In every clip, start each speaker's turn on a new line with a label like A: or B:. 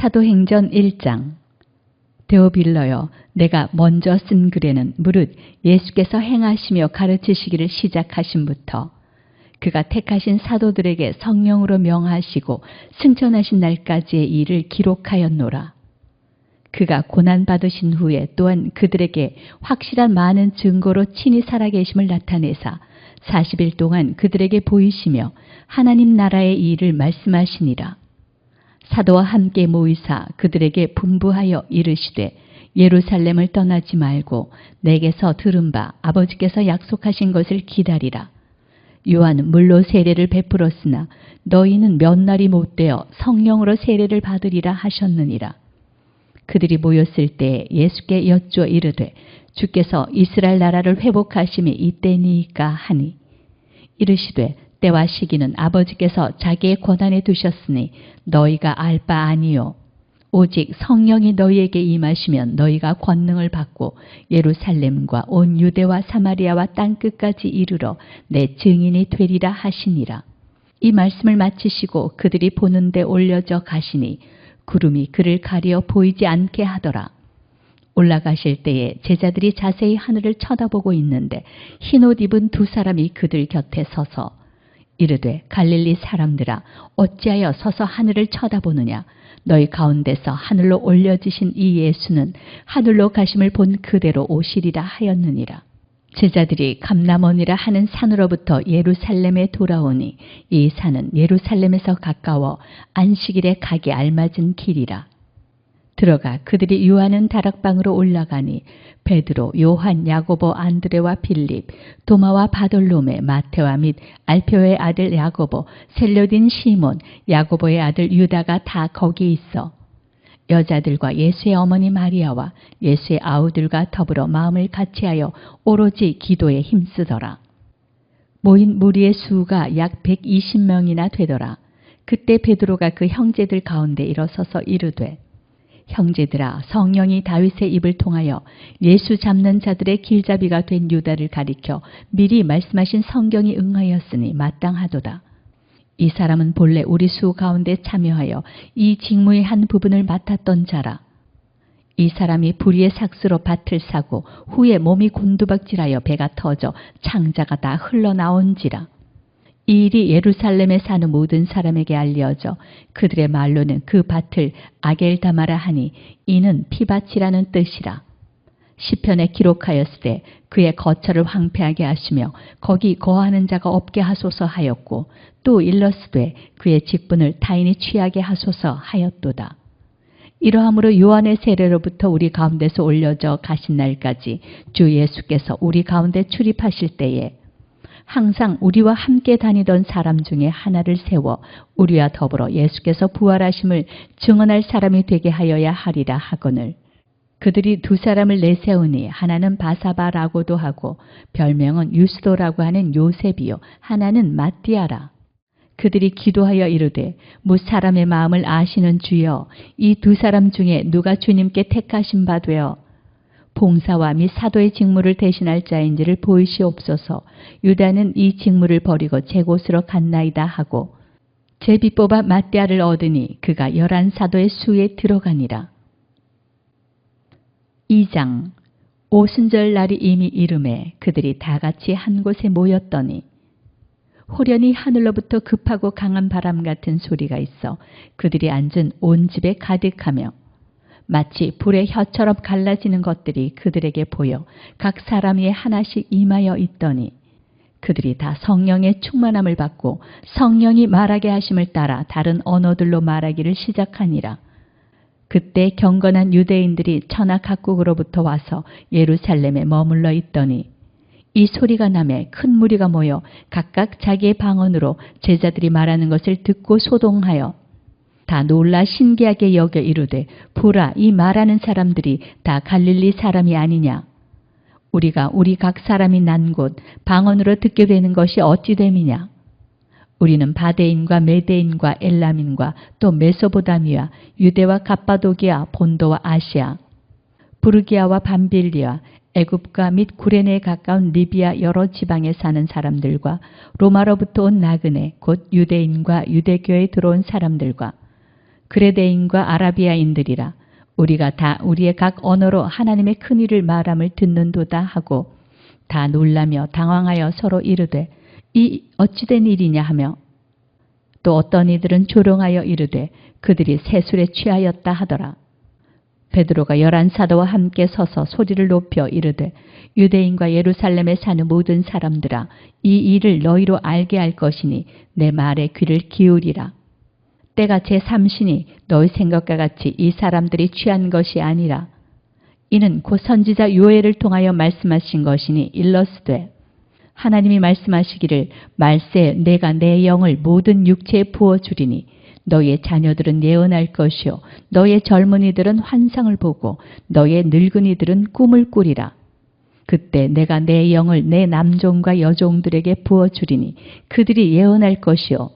A: 사도행전 1장. 데오빌러여, 내가 먼저 쓴 글에는 무릇 예수께서 행하시며 가르치시기를 시작하심부터 그가 택하신 사도들에게 성령으로 명하시고 승천하신 날까지의 일을 기록하였노라. 그가 고난받으신 후에 또한 그들에게 확실한 많은 증거로 친히 살아계심을 나타내사 40일 동안 그들에게 보이시며 하나님 나라의 일을 말씀하시니라. 사도와 함께 모이사 그들에게 분부하여 이르시되 예루살렘을 떠나지 말고 내게서 들은 바 아버지께서 약속하신 것을 기다리라. 요한은 물로 세례를 베풀었으나 너희는 몇 날이 못되어 성령으로 세례를 받으리라 하셨느니라. 그들이 모였을 때 예수께 여쭈어 이르되 주께서 이스라엘 나라를 회복하심이 이때니이까 하니 이르시되 때와 시기는 아버지께서 자기의 권한에 두셨으니 너희가 알 바 아니요 오직 성령이 너희에게 임하시면 너희가 권능을 받고 예루살렘과 온 유대와 사마리아와 땅끝까지 이르러 내 증인이 되리라 하시니라. 이 말씀을 마치시고 그들이 보는 데 올려져 가시니 구름이 그를 가리어 보이지 않게 하더라. 올라가실 때에 제자들이 자세히 하늘을 쳐다보고 있는데 흰옷 입은 두 사람이 그들 곁에 서서 이르되 갈릴리 사람들아 어찌하여 서서 하늘을 쳐다보느냐. 너희 가운데서 하늘로 올려지신 이 예수는 하늘로 가심을 본 그대로 오시리라 하였느니라. 제자들이 감람원이라 하는 산으로부터 예루살렘에 돌아오니 이 산은 예루살렘에서 가까워 안식일에 가기 알맞은 길이라. 들어가 그들이 유하는 다락방으로 올라가니 베드로, 요한, 야고보, 안드레와 빌립, 도마와 바돌로메, 마테와 및 알페오의 아들 야고보, 셀료딘 시몬, 야고보의 아들 유다가 다 거기 있어 여자들과 예수의 어머니 마리아와 예수의 아우들과 더불어 마음을 같이하여 오로지 기도에 힘쓰더라. 모인 무리의 수가 약 120명이나 되더라. 그때 베드로가 그 형제들 가운데 일어서서 이르되 형제들아, 성령이 다윗의 입을 통하여 예수 잡는 자들의 길잡이가 된 유다를 가리켜 미리 말씀하신 성경이 응하였으니 마땅하도다. 이 사람은 본래 우리 수 가운데 참여하여 이 직무의 한 부분을 맡았던 자라. 이 사람이 불의의 삭스로 밭을 사고 후에 몸이 곤두박질하여 배가 터져 창자가 다 흘러나온지라. 이 일이 예루살렘에 사는 모든 사람에게 알려져 그들의 말로는 그 밭을 아겔다마라 하니 이는 피밭이라는 뜻이라. 시편에 기록하였을 때 그의 거처를 황폐하게 하시며 거기 거하는 자가 없게 하소서 하였고 또 일러스되 그의 직분을 타인이 취하게 하소서 하였도다. 이러함으로 요한의 세례로부터 우리 가운데서 올려져 가신 날까지 주 예수께서 우리 가운데 출입하실 때에 항상 우리와 함께 다니던 사람 중에 하나를 세워 우리와 더불어 예수께서 부활하심을 증언할 사람이 되게 하여야 하리라 하거늘 그들이 두 사람을 내세우니 하나는 바사바라고도 하고 별명은 유스도라고 하는 요셉이요 하나는 마띠아라. 그들이 기도하여 이르되 무 사람의 마음을 아시는 주여 이 두 사람 중에 누가 주님께 택하신 바 되어 봉사와 및 사도의 직무를 대신할 자인지를 보이시옵소서. 유다는 이 직무를 버리고 제 곳으로 갔나이다 하고 제비 뽑아 마띠아를 얻으니 그가 11사도의 수에 들어가니라. 2장. 오순절 날이 이미 이르매 그들이 다 같이 한 곳에 모였더니 호련히 하늘로부터 급하고 강한 바람 같은 소리가 있어 그들이 앉은 온 집에 가득하며 마치 불의 혀처럼 갈라지는 것들이 그들에게 보여 각 사람 위에 하나씩 임하여 있더니 그들이 다 성령의 충만함을 받고 성령이 말하게 하심을 따라 다른 언어들로 말하기를 시작하니라. 그때 경건한 유대인들이 천하 각국으로부터 와서 예루살렘에 머물러 있더니 이 소리가 나매 큰 무리가 모여 각각 자기의 방언으로 제자들이 말하는 것을 듣고 소동하여 다 놀라 신기하게 여겨 이르되 보라 이 말하는 사람들이 다 갈릴리 사람이 아니냐. 우리가 우리 각 사람이 난 곳 방언으로 듣게 되는 것이 어찌 됨이냐. 우리는 바데인과 메데인과 엘람인과 또 메소보다미아 유대와 갑바도기아 본도와 아시아 부르기아와 밤빌리아 애굽과 및 구레네에 가까운 리비아 여러 지방에 사는 사람들과 로마로부터 온 나그네 곧 유대인과 유대교에 들어온 사람들과 그레데인과 아라비아인들이라. 우리가 다 우리의 각 언어로 하나님의 큰일을 말함을 듣는도다 하고 다 놀라며 당황하여 서로 이르되 이 어찌된 일이냐 하며 또 어떤 이들은 조롱하여 이르되 그들이 새술에 취하였다 하더라. 베드로가 11 사도와 함께 서서 소리를 높여 이르되 유대인과 예루살렘에 사는 모든 사람들아 이 일을 너희로 알게 할 것이니 내 말에 귀를 기울이라. 때가 제3시니 너희 생각과 같이 이 사람들이 취한 것이 아니라 이는 곧 선지자 요엘을 통하여 말씀하신 것이니 일러스되 하나님이 말씀하시기를 말세 내가 내 영을 모든 육체에 부어주리니 너희의 자녀들은 예언할 것이요 너희의 젊은이들은 환상을 보고 너희의 늙은이들은 꿈을 꾸리라. 그때 내가 내 영을 내 남종과 여종들에게 부어주리니 그들이 예언할 것이요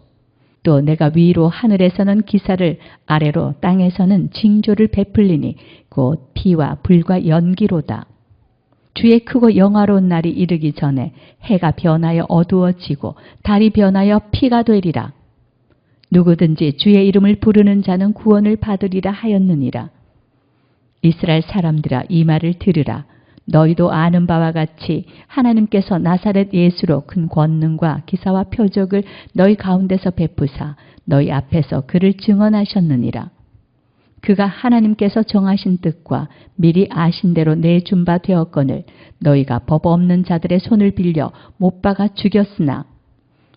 A: 또 내가 위로 하늘에서는 기사를 아래로 땅에서는 징조를 베풀리니 곧 피와 불과 연기로다. 주의 크고 영화로운 날이 이르기 전에 해가 변하여 어두워지고 달이 변하여 피가 되리라. 누구든지 주의 이름을 부르는 자는 구원을 받으리라 하였느니라. 이스라엘 사람들아 이 말을 들으라. 너희도 아는 바와 같이 하나님께서 나사렛 예수로 큰 권능과 기사와 표적을 너희 가운데서 베푸사 너희 앞에서 그를 증언하셨느니라. 그가 하나님께서 정하신 뜻과 미리 아신 대로 내준 바 되었거늘 너희가 법 없는 자들의 손을 빌려 못 박아 죽였으나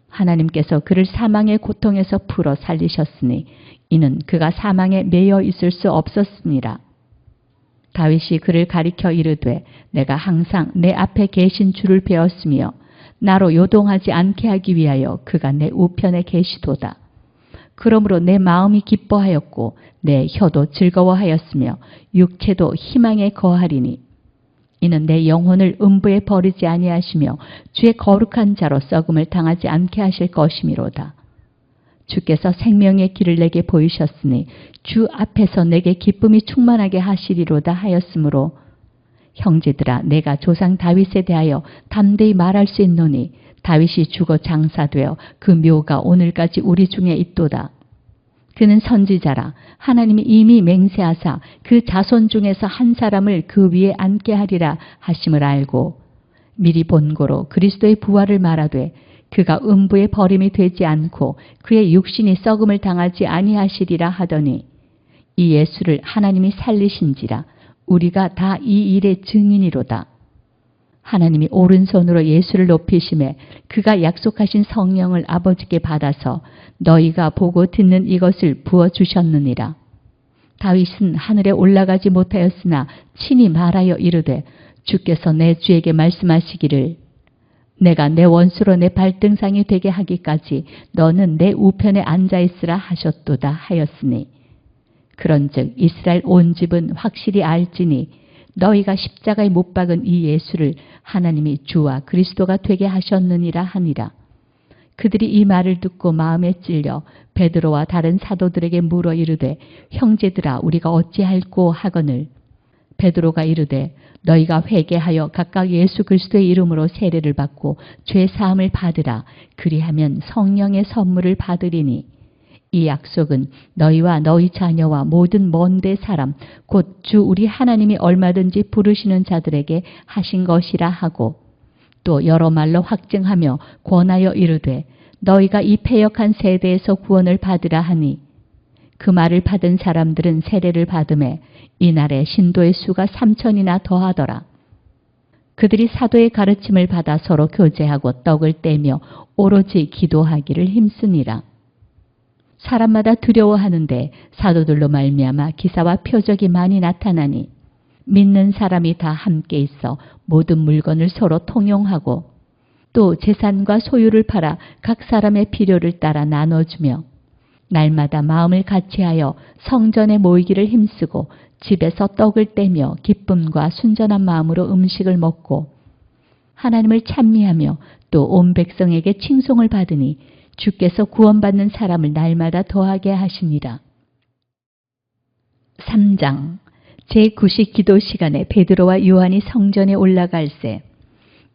A: 하나님께서 그를 사망의 고통에서 풀어 살리셨으니 이는 그가 사망에 매여 있을 수 없었습니다. 다윗이 그를 가리켜 이르되 내가 항상 내 앞에 계신 주를 배웠으며 나로 요동하지 않게 하기 위하여 그가 내 우편에 계시도다. 그러므로 내 마음이 기뻐하였고 내 혀도 즐거워하였으며 육체도 희망에 거하리니 이는 내 영혼을 음부에 버리지 아니하시며 주의 거룩한 자로 썩음을 당하지 않게 하실 것이미로다. 주께서 생명의 길을 내게 보이셨으니 주 앞에서 내게 기쁨이 충만하게 하시리로다 하였으므로 형제들아 내가 조상 다윗에 대하여 담대히 말할 수 있노니 다윗이 죽어 장사되어 그 묘가 오늘까지 우리 중에 있도다. 그는 선지자라 하나님이 이미 맹세하사 그 자손 중에서 한 사람을 그 위에 앉게 하리라 하심을 알고 미리 본고로 그리스도의 부활을 말하되 그가 음부에 버림이 되지 않고 그의 육신이 썩음을 당하지 아니하시리라 하더니 이 예수를 하나님이 살리신지라 우리가 다 이 일의 증인이로다. 하나님이 오른손으로 예수를 높이심에 그가 약속하신 성령을 아버지께 받아서 너희가 보고 듣는 이것을 부어주셨느니라. 다윗은 하늘에 올라가지 못하였으나 친히 말하여 이르되 주께서 내 주에게 말씀하시기를 내가 내 원수로 내 발등상이 되게 하기까지 너는 내 우편에 앉아있으라 하셨도다 하였으니 그런즉 이스라엘 온 집은 확실히 알지니 너희가 십자가에 못 박은 이 예수를 하나님이 주와 그리스도가 되게 하셨느니라 하니라. 그들이 이 말을 듣고 마음에 찔려 베드로와 다른 사도들에게 물어 이르되 형제들아 우리가 어찌할꼬 하거늘 베드로가 이르되 너희가 회개하여 각각 예수 그리스도의 이름으로 세례를 받고 죄 사함을 받으라. 그리하면 성령의 선물을 받으리니 이 약속은 너희와 너희 자녀와 모든 먼데 사람 곧 주 우리 하나님이 얼마든지 부르시는 자들에게 하신 것이라 하고 또 여러 말로 확증하며 권하여 이르되 너희가 이 패역한 세대에서 구원을 받으라 하니 그 말을 받은 사람들은 세례를 받음에 이날에 신도의 수가 3,000이나 더하더라. 그들이 사도의 가르침을 받아 서로 교제하고 떡을 떼며 오로지 기도하기를 힘쓰니라. 사람마다 두려워하는데 사도들로 말미암아 기사와 표적이 많이 나타나니 믿는 사람이 다 함께 있어 모든 물건을 서로 통용하고 또 재산과 소유를 팔아 각 사람의 필요를 따라 나눠주며 날마다 마음을 같이하여 성전에 모이기를 힘쓰고 집에서 떡을 떼며 기쁨과 순전한 마음으로 음식을 먹고 하나님을 찬미하며 또 온 백성에게 칭송을 받으니 주께서 구원받는 사람을 날마다 더하게 하시니라. 3장 제9시 기도 시간에 베드로와 요한이 성전에 올라갈새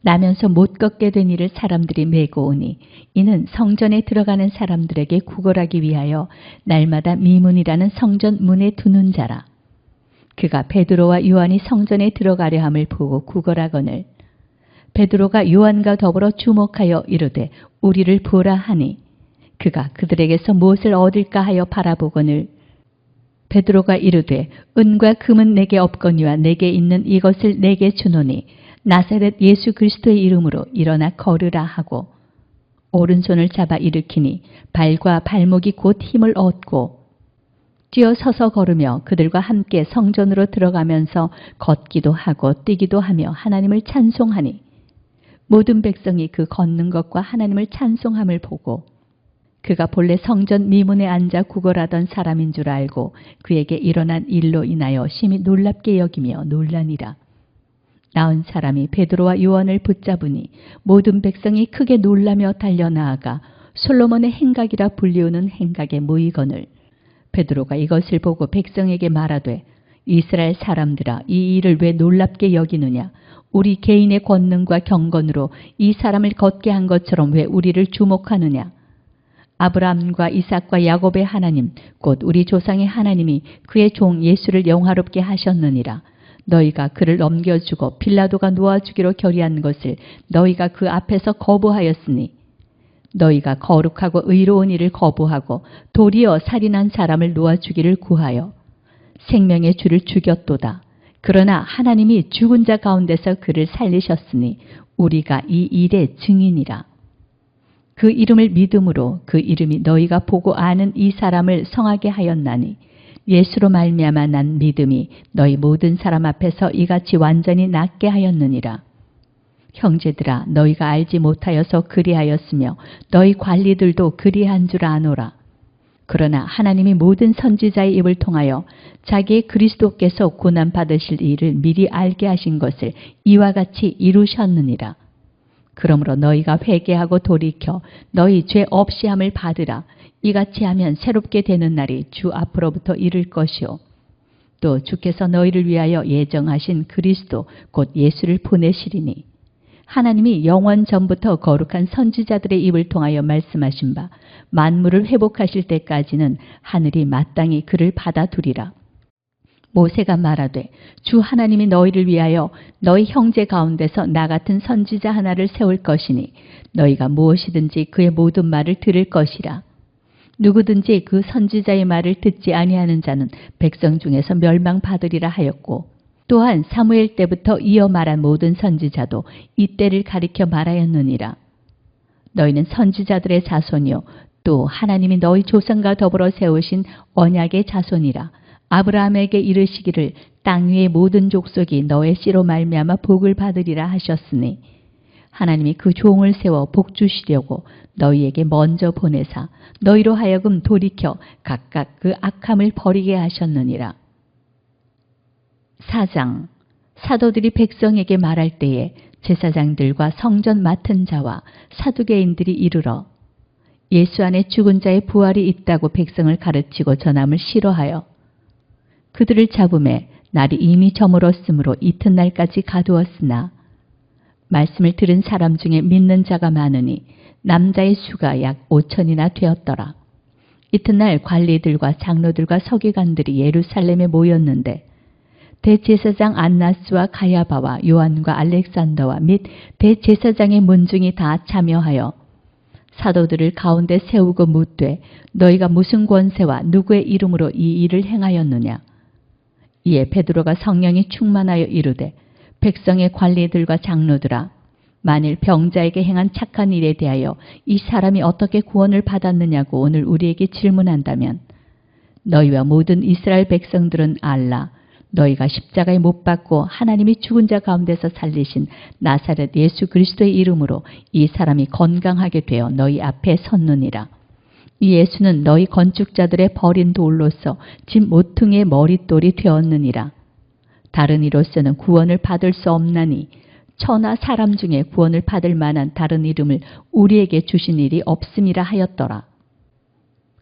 A: 나면서 못 걷게 된 이를 사람들이 메고 오니 이는 성전에 들어가는 사람들에게 구걸하기 위하여 날마다 미문이라는 성전 문에 두는 자라. 그가 베드로와 요한이 성전에 들어가려 함을 보고 구걸하거늘 베드로가 요한과 더불어 주목하여 이르되 우리를 보라 하니 그가 그들에게서 무엇을 얻을까 하여 바라보거늘 베드로가 이르되 은과 금은 내게 없거니와 내게 있는 이것을 내게 주노니 나사렛 예수 그리스도의 이름으로 일어나 걸으라 하고 오른손을 잡아 일으키니 발과 발목이 곧 힘을 얻고 뛰어 서서 걸으며 그들과 함께 성전으로 들어가면서 걷기도 하고 뛰기도 하며 하나님을 찬송하니 모든 백성이 그 걷는 것과 하나님을 찬송함을 보고 그가 본래 성전 미문에 앉아 구걸하던 사람인 줄 알고 그에게 일어난 일로 인하여 심히 놀랍게 여기며 놀라니라. 나은 사람이 베드로와 요한을 붙잡으니 모든 백성이 크게 놀라며 달려나아가 솔로몬의 행각이라 불리우는 행각에 모이거늘 베드로가 이것을 보고 백성에게 말하되 이스라엘 사람들아 이 일을 왜 놀랍게 여기느냐 우리 개인의 권능과 경건으로 이 사람을 걷게 한 것처럼 왜 우리를 주목하느냐 아브라함과 이삭과 야곱의 하나님 곧 우리 조상의 하나님이 그의 종 예수를 영화롭게 하셨느니라. 너희가 그를 넘겨주고 빌라도가 놓아주기로 결의한 것을 너희가 그 앞에서 거부하였으니 너희가 거룩하고 의로운 일을 거부하고 도리어 살인한 사람을 놓아주기를 구하여 생명의 주를 죽였도다. 그러나 하나님이 죽은 자 가운데서 그를 살리셨으니 우리가 이 일의 증인이라. 그 이름을 믿음으로 그 이름이 너희가 보고 아는 이 사람을 성하게 하였나니 예수로 말미암아 난 믿음이 너희 모든 사람 앞에서 이같이 완전히 낫게 하였느니라. 형제들아 너희가 알지 못하여서 그리하였으며 너희 관리들도 그리한 줄 아노라. 그러나 하나님이 모든 선지자의 입을 통하여 자기의 그리스도께서 고난받으실 일을 미리 알게 하신 것을 이와 같이 이루셨느니라. 그러므로 너희가 회개하고 돌이켜 너희 죄 없이 함을 받으라. 이같이 하면 새롭게 되는 날이 주 앞으로부터 이를 것이요. 또 주께서 너희를 위하여 예정하신 그리스도 곧 예수를 보내시리니 하나님이 영원 전부터 거룩한 선지자들의 입을 통하여 말씀하신 바 만물을 회복하실 때까지는 하늘이 마땅히 그를 받아두리라. 모세가 말하되 주 하나님이 너희를 위하여 너희 형제 가운데서 나 같은 선지자 하나를 세울 것이니 너희가 무엇이든지 그의 모든 말을 들을 것이라. 누구든지 그 선지자의 말을 듣지 아니하는 자는 백성 중에서 멸망받으리라 하였고 또한 사무엘 때부터 이어 말한 모든 선지자도 이때를 가리켜 말하였느니라. 너희는 선지자들의 자손이요 또 하나님이 너희 조상과 더불어 세우신 언약의 자손이라. 아브라함에게 이르시기를 땅 위의 모든 족속이 너의 씨로 말미암아 복을 받으리라 하셨으니 하나님이 그 종을 세워 복 주시려고 너희에게 먼저 보내사 너희로 하여금 돌이켜 각각 그 악함을 버리게 하셨느니라. 4장 사도들이 백성에게 말할 때에 제사장들과 성전 맡은 자와 사두개인들이 이르러 예수 안에 죽은 자의 부활이 있다고 백성을 가르치고 전함을 싫어하여 그들을 잡음에 날이 이미 저물었으므로 이튿날까지 가두었으나 말씀을 들은 사람 중에 믿는 자가 많으니 남자의 수가 약 5천이나 되었더라. 이튿날 관리들과 장로들과 서기관들이 예루살렘에 모였는데 대제사장 안나스와 가야바와 요한과 알렉산더와 및 대제사장의 문중이 다 참여하여 사도들을 가운데 세우고 묻되 너희가 무슨 권세와 누구의 이름으로 이 일을 행하였느냐. 이에 베드로가 성령이 충만하여 이르되 백성의 관리들과 장로들아 만일 병자에게 행한 착한 일에 대하여 이 사람이 어떻게 구원을 받았느냐고 오늘 우리에게 질문한다면 너희와 모든 이스라엘 백성들은 알라. 너희가 십자가에 못 박고 하나님이 죽은 자 가운데서 살리신 나사렛 예수 그리스도의 이름으로 이 사람이 건강하게 되어 너희 앞에 섰느니라. 이 예수는 너희 건축자들의 버린 돌로서 집 모퉁이의 머릿돌이 되었느니라. 다른 이로서는 구원을 받을 수 없나니 천하 사람 중에 구원을 받을 만한 다른 이름을 우리에게 주신 일이 없음이라 하였더라.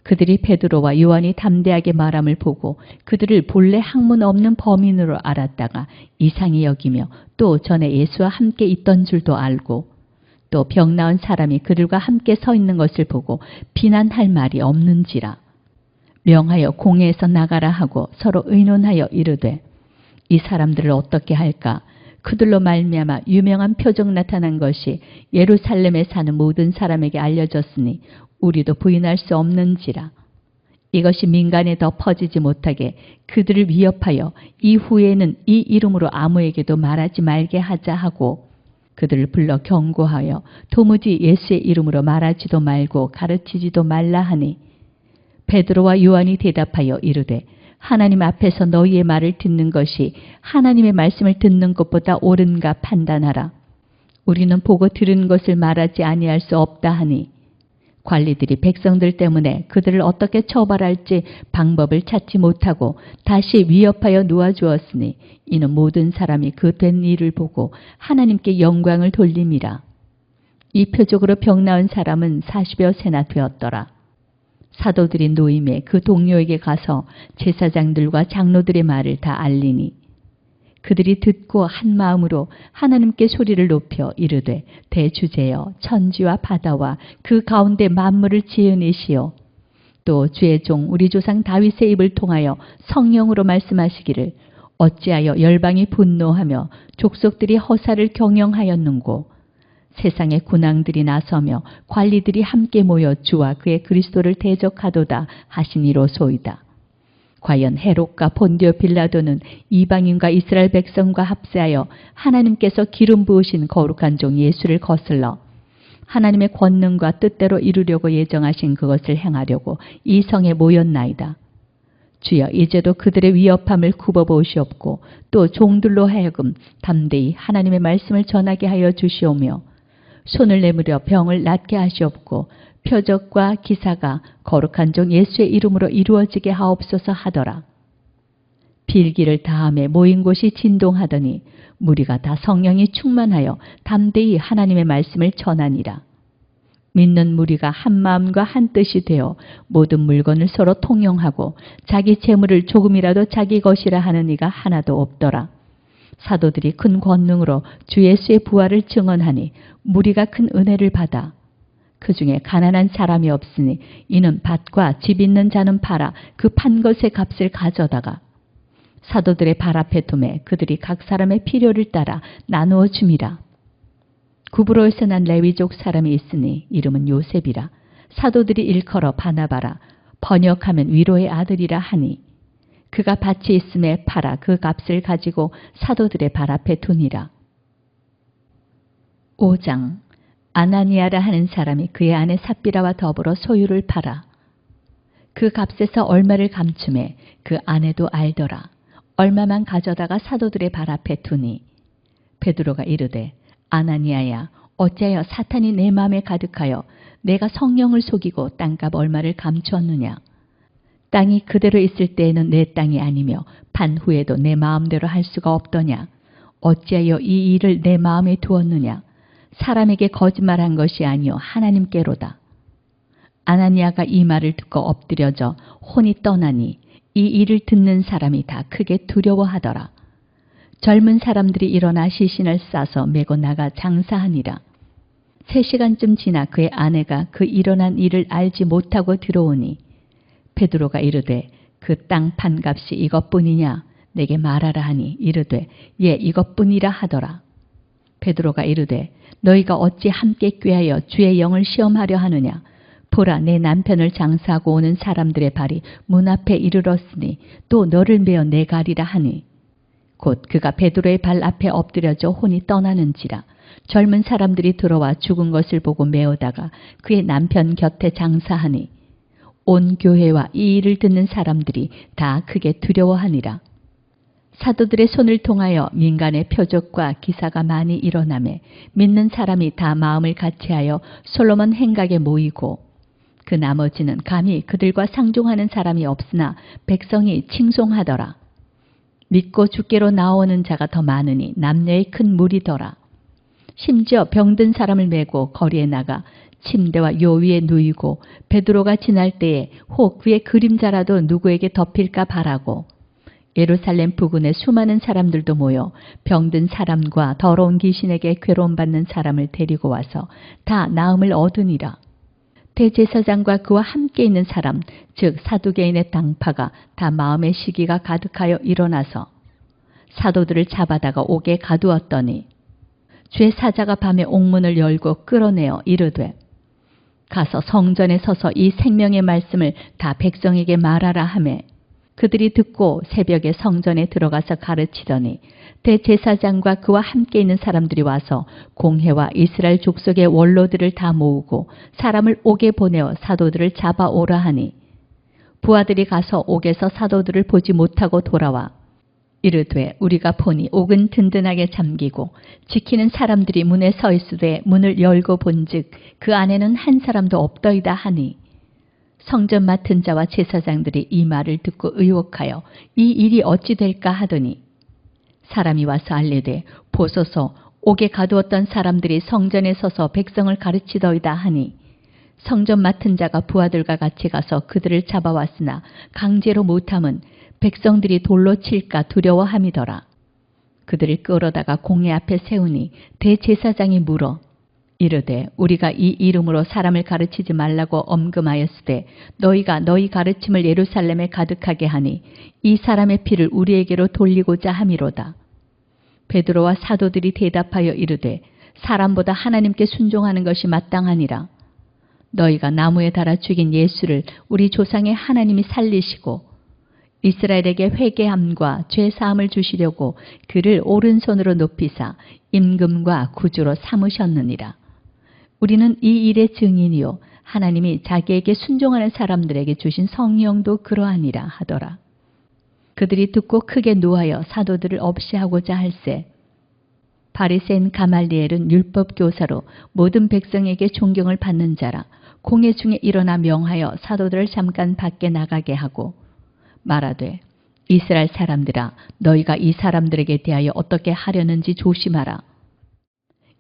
A: 그들이 베드로와 요한이 담대하게 말함을 보고 그들을 본래 학문 없는 범인으로 알았다가 이상히 여기며 또 전에 예수와 함께 있던 줄도 알고 또 병 나은 사람이 그들과 함께 서 있는 것을 보고 비난할 말이 없는지라. 명하여 공회에서 나가라 하고 서로 의논하여 이르되 이 사람들을 어떻게 할까? 그들로 말미암아 유명한 표적 나타난 것이 예루살렘에 사는 모든 사람에게 알려졌으니 우리도 부인할 수 없는지라. 이것이 민간에 더 퍼지지 못하게 그들을 위협하여 이후에는 이 이름으로 아무에게도 말하지 말게 하자 하고 그들을 불러 경고하여 도무지 예수의 이름으로 말하지도 말고 가르치지도 말라 하니 베드로와 요한이 대답하여 이르되 하나님 앞에서 너희의 말을 듣는 것이 하나님의 말씀을 듣는 것보다 옳은가 판단하라. 우리는 보고 들은 것을 말하지 아니할 수 없다 하니 관리들이 백성들 때문에 그들을 어떻게 처벌할지 방법을 찾지 못하고 다시 위협하여 놓아주었으니 이는 모든 사람이 그 된 일을 보고 하나님께 영광을 돌림이라. 이 표적으로 병 나은 사람은 40여 세나 되었더라. 사도들이 노임에 그 동료에게 가서 제사장들과 장로들의 말을 다 알리니 그들이 듣고 한 마음으로 하나님께 소리를 높여 이르되 대주제여 천지와 바다와 그 가운데 만물을 지으니시오. 또 주의 종 우리 조상 다윗의 입을 통하여 성령으로 말씀하시기를 어찌하여 열방이 분노하며 족속들이 허사를 경영하였는고 세상의 군왕들이 나서며 관리들이 함께 모여 주와 그의 그리스도를 대적하도다 하시니로소이다. 과연 헤롯과 본디오 빌라도는 이방인과 이스라엘 백성과 합세하여 하나님께서 기름 부으신 거룩한 종 예수를 거슬러 하나님의 권능과 뜻대로 이루려고 예정하신 그것을 행하려고 이 성에 모였나이다. 주여 이제도 그들의 위협함을 굽어보시옵고 또 종들로 하여금 담대히 하나님의 말씀을 전하게 하여 주시오며 손을 내밀어 병을 낫게 하시옵고 표적과 기사가 거룩한 종 예수의 이름으로 이루어지게 하옵소서 하더라. 빌기를 다함에 모인 곳이 진동하더니 무리가 다 성령이 충만하여 담대히 하나님의 말씀을 전하니라. 믿는 무리가 한 마음과 한 뜻이 되어 모든 물건을 서로 통용하고 자기 재물을 조금이라도 자기 것이라 하는 이가 하나도 없더라. 사도들이 큰 권능으로 주 예수의 부활을 증언하니 무리가 큰 은혜를 받아 그 중에 가난한 사람이 없으니 이는 밭과 집 있는 자는 팔아 그 판 것의 값을 가져다가 사도들의 발 앞에 두매 그들이 각 사람의 필요를 따라 나누어 줌이라. 구브로에서 난 레위족 사람이 있으니 이름은 요셉이라. 사도들이 일컬어 바나바라 번역하면 위로의 아들이라 하니 그가 밭이 있음에 팔아 그 값을 가지고 사도들의 발 앞에 두니라. 5장 아나니아라 하는 사람이 그의 아내 삽비라와 더불어 소유를 팔아 그 값에서 얼마를 감춤해 그 아내도 알더라. 얼마만 가져다가 사도들의 발 앞에 두니 베드로가 이르되 아나니아야 어찌하여 사탄이 내 마음에 가득하여 내가 성령을 속이고 땅값 얼마를 감추었느냐. 땅이 그대로 있을 때에는 내 땅이 아니며 판 후에도 내 마음대로 할 수가 없더냐. 어찌하여 이 일을 내 마음에 두었느냐. 사람에게 거짓말한 것이 아니요 하나님께로다. 아나니아가 이 말을 듣고 엎드려져 혼이 떠나니 이 일을 듣는 사람이 다 크게 두려워하더라. 젊은 사람들이 일어나 시신을 싸서 메고 나가 장사하니라. 3시간쯤 지나 그의 아내가 그 일어난 일을 알지 못하고 들어오니 베드로가 이르되 그 땅 판값이 이것뿐이냐 내게 말하라 하니 이르되 예 이것뿐이라 하더라. 베드로가 이르되 너희가 어찌 함께 꾀하여 주의 영을 시험하려 하느냐. 보라 내 남편을 장사하고 오는 사람들의 발이 문 앞에 이르렀으니 또 너를 메어 내가리라 하니 곧 그가 베드로의 발 앞에 엎드려져 혼이 떠나는지라. 젊은 사람들이 들어와 죽은 것을 보고 메어다가 그의 남편 곁에 장사하니 온 교회와 이 일을 듣는 사람들이 다 크게 두려워하니라. 사도들의 손을 통하여 민간의 표적과 기사가 많이 일어나매 믿는 사람이 다 마음을 같이하여 솔로몬 행각에 모이고 그 나머지는 감히 그들과 상종하는 사람이 없으나 백성이 칭송하더라. 믿고 주께로 나오는 자가 더 많으니 남녀의 큰 무리더라. 심지어 병든 사람을 메고 거리에 나가 침대와 요 위에 누이고 베드로가 지날 때에 혹 그의 그림자라도 누구에게 덮일까 바라고 예루살렘 부근에 수많은 사람들도 모여 병든 사람과 더러운 귀신에게 괴로움받는 사람을 데리고 와서 다 나음을 얻으니라. 대제사장과 그와 함께 있는 사람, 즉 사두개인의 당파가 다 마음의 시기가 가득하여 일어나서 사도들을 잡아다가 옥에 가두었더니 주의 사자가 밤에 옥문을 열고 끌어내어 이르되 가서 성전에 서서 이 생명의 말씀을 다 백성에게 말하라 하매 그들이 듣고 새벽에 성전에 들어가서 가르치더니 대제사장과 그와 함께 있는 사람들이 와서 공회와 이스라엘 족속의 원로들을 다 모으고 사람을 옥에 보내어 사도들을 잡아오라 하니 부하들이 가서 옥에서 사도들을 보지 못하고 돌아와 이르되 우리가 보니 옥은 든든하게 잠기고 지키는 사람들이 문에 서 있으되 문을 열고 본즉 그 안에는 한 사람도 없더이다 하니 성전 맡은 자와 제사장들이 이 말을 듣고 의혹하여 이 일이 어찌 될까 하더니 사람이 와서 알리되 보소서 옥에 가두었던 사람들이 성전에 서서 백성을 가르치더이다 하니 성전 맡은 자가 부하들과 같이 가서 그들을 잡아왔으나 강제로 못함은 백성들이 돌로 칠까 두려워함이더라. 그들을 끌어다가 공회 앞에 세우니 대제사장이 물어 이르되 우리가 이 이름으로 사람을 가르치지 말라고 엄금하였으되 너희가 너희 가르침을 예루살렘에 가득하게 하니 이 사람의 피를 우리에게로 돌리고자 함이로다. 베드로와 사도들이 대답하여 이르되 사람보다 하나님께 순종하는 것이 마땅하니라. 너희가 나무에 달아 죽인 예수를 우리 조상의 하나님이 살리시고 이스라엘에게 회개함과 죄사함을 주시려고 그를 오른손으로 높이사 임금과 구주로 삼으셨느니라. 우리는 이 일의 증인이요 하나님이 자기에게 순종하는 사람들에게 주신 성령도 그러하니라 하더라. 그들이 듣고 크게 노하여 사도들을 없이 하고자 할세 바리새인 가말리엘은 율법 교사로 모든 백성에게 존경을 받는 자라. 공회 중에 일어나 명하여 사도들을 잠깐 밖에 나가게 하고 말하되 이스라엘 사람들아 너희가 이 사람들에게 대하여 어떻게 하려는지 조심하라.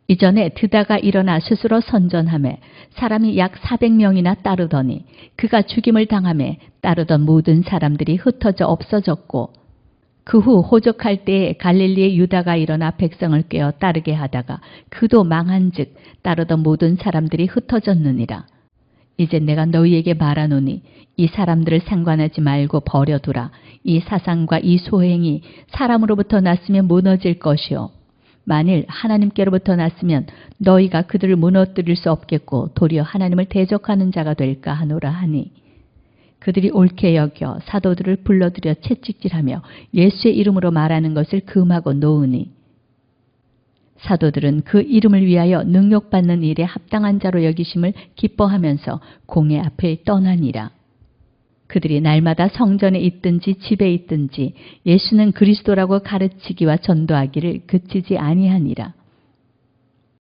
A: 이전에 드다가 일어나 스스로 선전하매 사람이 약 400명이나 따르더니 그가 죽임을 당하매 따르던 모든 사람들이 흩어져 없어졌고 그 후 호적할 때에 갈릴리의 유다가 일어나 백성을 꿰어 따르게 하다가 그도 망한즉 따르던 모든 사람들이 흩어졌느니라. 이제 내가 너희에게 말하노니 이 사람들을 상관하지 말고 버려두라. 이 사상과 이 소행이 사람으로부터 났으면 무너질 것이요 만일 하나님께로부터 났으면 너희가 그들을 무너뜨릴 수 없겠고 도리어 하나님을 대적하는 자가 될까 하노라 하니 그들이 옳게 여겨 사도들을 불러들여 채찍질하며 예수의 이름으로 말하는 것을 금하고 놓으니 사도들은 그 이름을 위하여 능욕받는 일에 합당한 자로 여기심을 기뻐하면서 공회 앞에 떠나니라. 그들이 날마다 성전에 있든지 집에 있든지 예수는 그리스도라고 가르치기와 전도하기를 그치지 아니하니라.